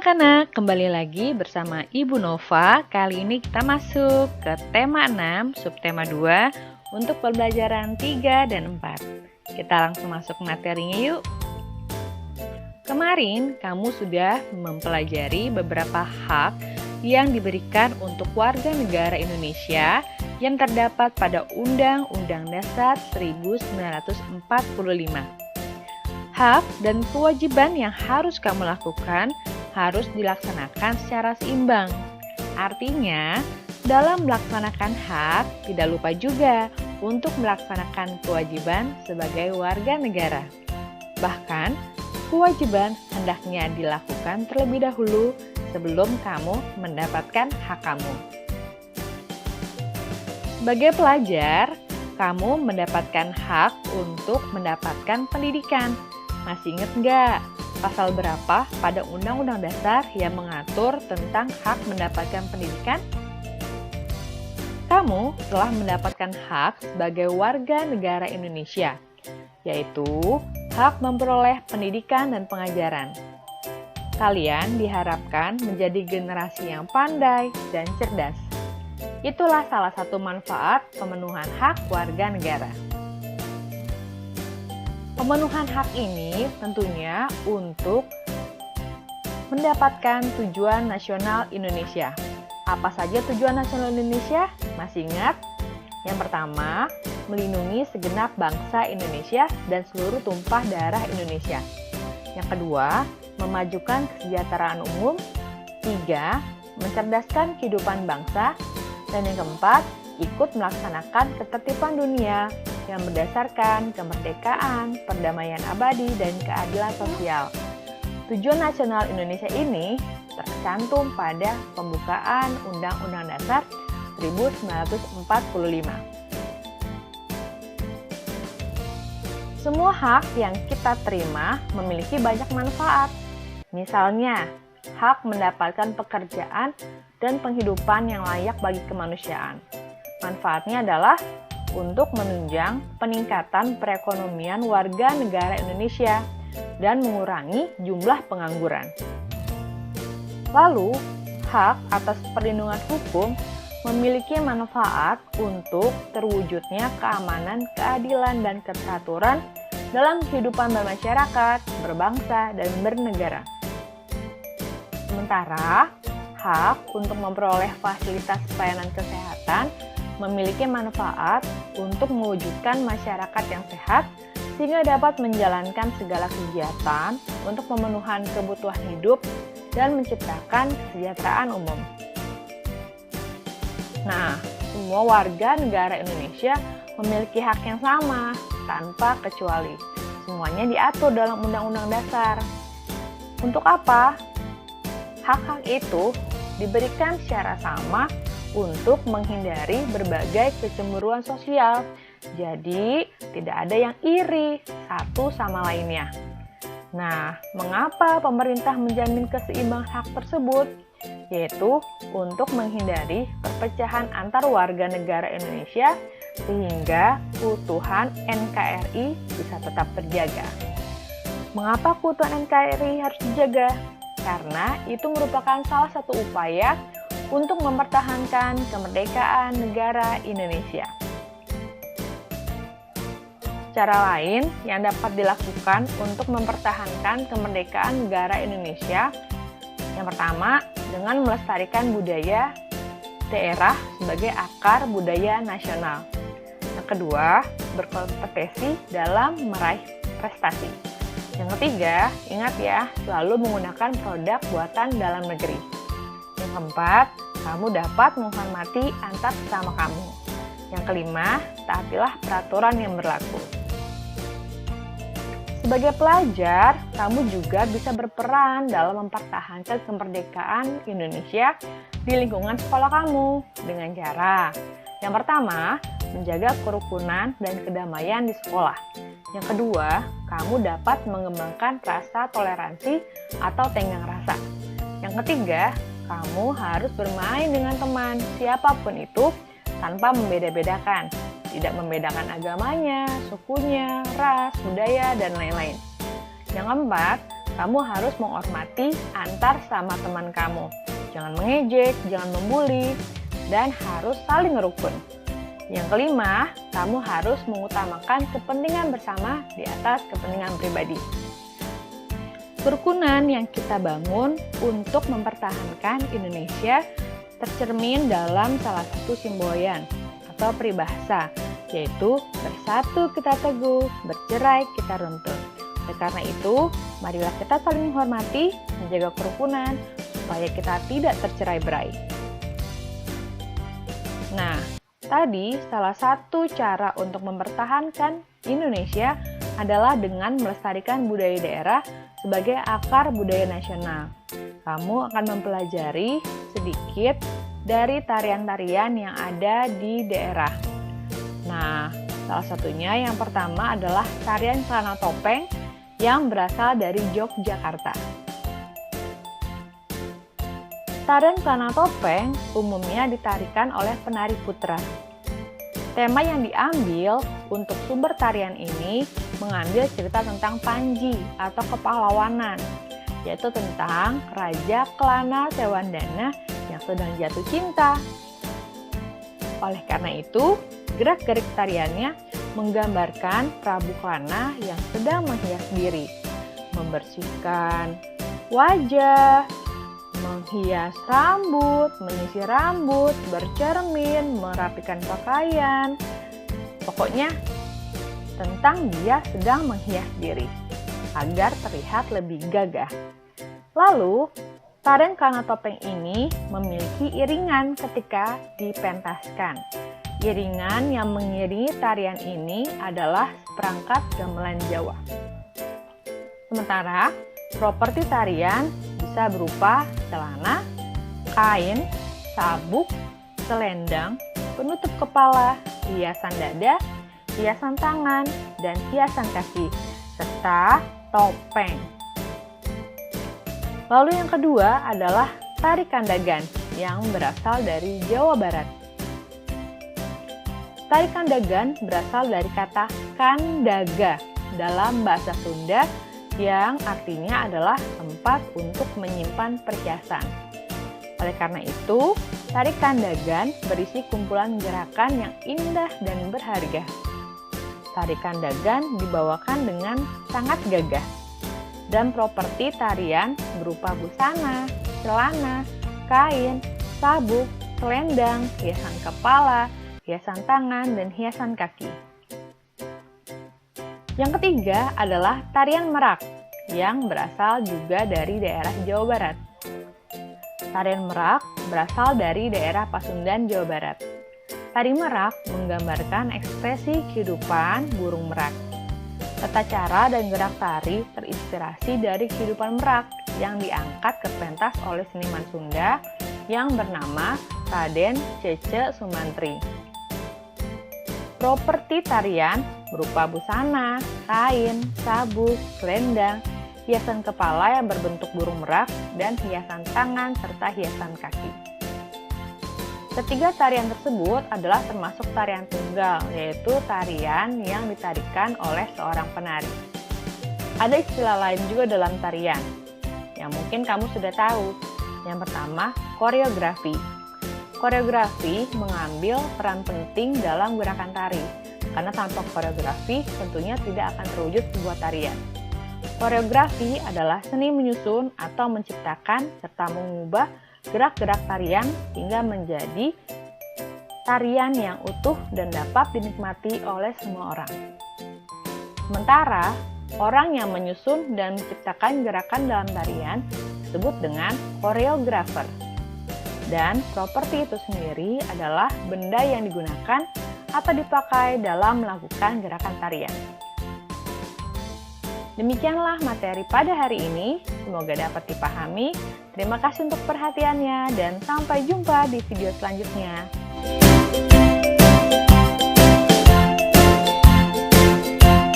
anak-anak, kembali lagi bersama Ibu Nova. Kali ini kita masuk ke tema 6, subtema 2 untuk pembelajaran 3 dan 4. Kita langsung masuk materinya yuk. Kemarin kamu sudah mempelajari beberapa hak yang diberikan untuk warga negara Indonesia yang terdapat pada Undang-Undang Dasar 1945. Hak dan kewajiban yang harus kamu lakukan harus dilaksanakan secara seimbang. Artinya, dalam melaksanakan hak, tidak lupa juga untuk melaksanakan kewajiban sebagai warga negara. Bahkan, kewajiban hendaknya dilakukan terlebih dahulu sebelum kamu mendapatkan hak kamu. Sebagai pelajar, kamu mendapatkan hak untuk mendapatkan pendidikan. Masih ingat nggak? Pasal berapa pada Undang-Undang Dasar yang mengatur tentang hak mendapatkan pendidikan? Kamu telah mendapatkan hak sebagai warga negara Indonesia, yaitu hak memperoleh pendidikan dan pengajaran. Kalian diharapkan menjadi generasi yang pandai dan cerdas. Itulah salah satu manfaat pemenuhan hak warga negara. Pemenuhan hak ini tentunya untuk mendapatkan tujuan nasional Indonesia. Apa saja tujuan nasional Indonesia? Masih ingat? Yang pertama, melindungi segenap bangsa Indonesia dan seluruh tumpah darah Indonesia. Yang kedua, memajukan kesejahteraan umum. 3, mencerdaskan kehidupan bangsa. Dan yang keempat, ikut melaksanakan ketertiban dunia yang berdasarkan kemerdekaan, perdamaian abadi, dan keadilan sosial. Tujuan nasional Indonesia ini tercantum pada pembukaan Undang-Undang Dasar 1945. Semua hak yang kita terima memiliki banyak manfaat. Misalnya, hak mendapatkan pekerjaan dan penghidupan yang layak bagi kemanusiaan. Manfaatnya adalah untuk menunjang peningkatan perekonomian warga negara Indonesia dan mengurangi jumlah pengangguran. Lalu, hak atas perlindungan hukum memiliki manfaat untuk terwujudnya keamanan, keadilan, dan keteraturan dalam kehidupan bermasyarakat, berbangsa, dan bernegara. Sementara, hak untuk memperoleh fasilitas pelayanan kesehatan memiliki manfaat untuk mewujudkan masyarakat yang sehat sehingga dapat menjalankan segala kegiatan untuk pemenuhan kebutuhan hidup dan menciptakan kesejahteraan umum. Nah, semua warga negara Indonesia memiliki hak yang sama tanpa kecuali. Semuanya diatur dalam Undang-Undang Dasar. Untuk apa? Hak-hak itu diberikan secara sama untuk menghindari berbagai kecemburuan sosial. Jadi, tidak ada yang iri satu sama lainnya. Nah, mengapa pemerintah menjamin keseimbangan hak tersebut? Yaitu untuk menghindari perpecahan antar warga negara Indonesia sehingga keutuhan NKRI bisa tetap terjaga. Mengapa keutuhan NKRI harus dijaga? Karena itu merupakan salah satu upaya untuk mempertahankan kemerdekaan negara Indonesia. Cara lain yang dapat dilakukan untuk mempertahankan kemerdekaan negara Indonesia, yang pertama, dengan melestarikan budaya daerah sebagai akar budaya nasional. Yang kedua, berkompetisi dalam meraih prestasi. Yang ketiga, ingat ya, selalu menggunakan produk buatan dalam negeri. Yang keempat, kamu dapat menghormati antar sesama kamu. Yang kelima, taatilah peraturan yang berlaku. Sebagai pelajar, kamu juga bisa berperan dalam mempertahankan kemerdekaan Indonesia di lingkungan sekolah kamu dengan cara yang pertama, menjaga kerukunan dan kedamaian di sekolah. Yang kedua, kamu dapat mengembangkan rasa toleransi atau tenggang rasa. Yang ketiga, kamu harus bermain dengan teman siapapun itu tanpa membeda-bedakan. Tidak membedakan agamanya, sukunya, ras, budaya, dan lain-lain. Yang keempat, kamu harus menghormati antar sama teman kamu. Jangan mengejek, jangan membuli, dan harus saling rukun. Yang kelima, kamu harus mengutamakan kepentingan bersama di atas kepentingan pribadi. Kerukunan yang kita bangun untuk mempertahankan Indonesia tercermin dalam salah satu semboyan atau peribahasa, yaitu bersatu kita teguh, bercerai kita runtuh. Oleh karena itu, marilah kita saling menghormati, menjaga kerukunan, supaya kita tidak tercerai-berai. Nah, tadi salah satu cara untuk mempertahankan Indonesia adalah dengan melestarikan budaya daerah sebagai akar budaya nasional. Kamu akan mempelajari sedikit dari tarian-tarian yang ada di daerah. Nah, salah satunya yang pertama adalah tarian celana topeng yang berasal dari Yogyakarta. Tarian celana topeng umumnya ditarikan oleh penari putra. Tema yang diambil untuk sumber tarian ini mengambil cerita tentang Panji atau kepahlawanan, yaitu tentang Raja Kelana Sewandana yang sedang jatuh cinta. Oleh karena itu, gerak-gerik tariannya menggambarkan Prabu Kelana yang sedang menghias diri, membersihkan wajah, menghias rambut, menyisir rambut, bercermin, merapikan pakaian. Pokoknya tentang dia sedang menghias diri agar terlihat lebih gagah. Lalu, tarian celana topeng ini memiliki iringan ketika dipentaskan. Iringan yang mengiringi tarian ini adalah perangkat gamelan Jawa. Sementara, properti tarian bisa berupa celana, kain, sabuk, selendang, penutup kepala, hiasan dada, hiasan tangan, dan hiasan kaki, serta topeng. Lalu yang kedua adalah tari kandagan yang berasal dari Jawa Barat. Tari kandagan berasal dari kata kandaga dalam bahasa Sunda yang artinya adalah tempat untuk menyimpan perhiasan. Oleh karena itu, tari kandagan berisi kumpulan gerakan yang indah dan berharga. Tari kandagan dibawakan dengan sangat gagah, dan properti tarian berupa busana, celana, kain, sabuk, selendang, hiasan kepala, hiasan tangan, dan hiasan kaki. Yang ketiga adalah tarian merak yang berasal juga dari daerah Jawa Barat. Tarian merak berasal dari daerah Pasundan, Jawa Barat. Tari merak menggambarkan ekspresi kehidupan burung merak. Tata cara dan gerak tari terinspirasi dari kehidupan merak yang diangkat ke pentas oleh seniman Sunda yang bernama Raden Cece Sumantri. Properti tarian berupa busana, kain, sabuk, selendang, hiasan kepala yang berbentuk burung merak, dan hiasan tangan serta hiasan kaki. Ketiga tarian tersebut adalah termasuk tarian tunggal, yaitu tarian yang ditarikan oleh seorang penari. Ada istilah lain juga dalam tarian, yang mungkin kamu sudah tahu. Yang pertama, koreografi. Koreografi mengambil peran penting dalam gerakan tari, karena tanpa koreografi tentunya tidak akan terwujud sebuah tarian. Koreografi adalah seni menyusun atau menciptakan serta mengubah gerak-gerak tarian hingga menjadi tarian yang utuh dan dapat dinikmati oleh semua orang. Sementara, orang yang menyusun dan menciptakan gerakan dalam tarian disebut dengan koreografer. Dan properti itu sendiri adalah benda yang digunakan atau dipakai dalam melakukan gerakan tarian. Demikianlah materi pada hari ini, semoga dapat dipahami. Terima kasih untuk perhatiannya dan sampai jumpa di video selanjutnya.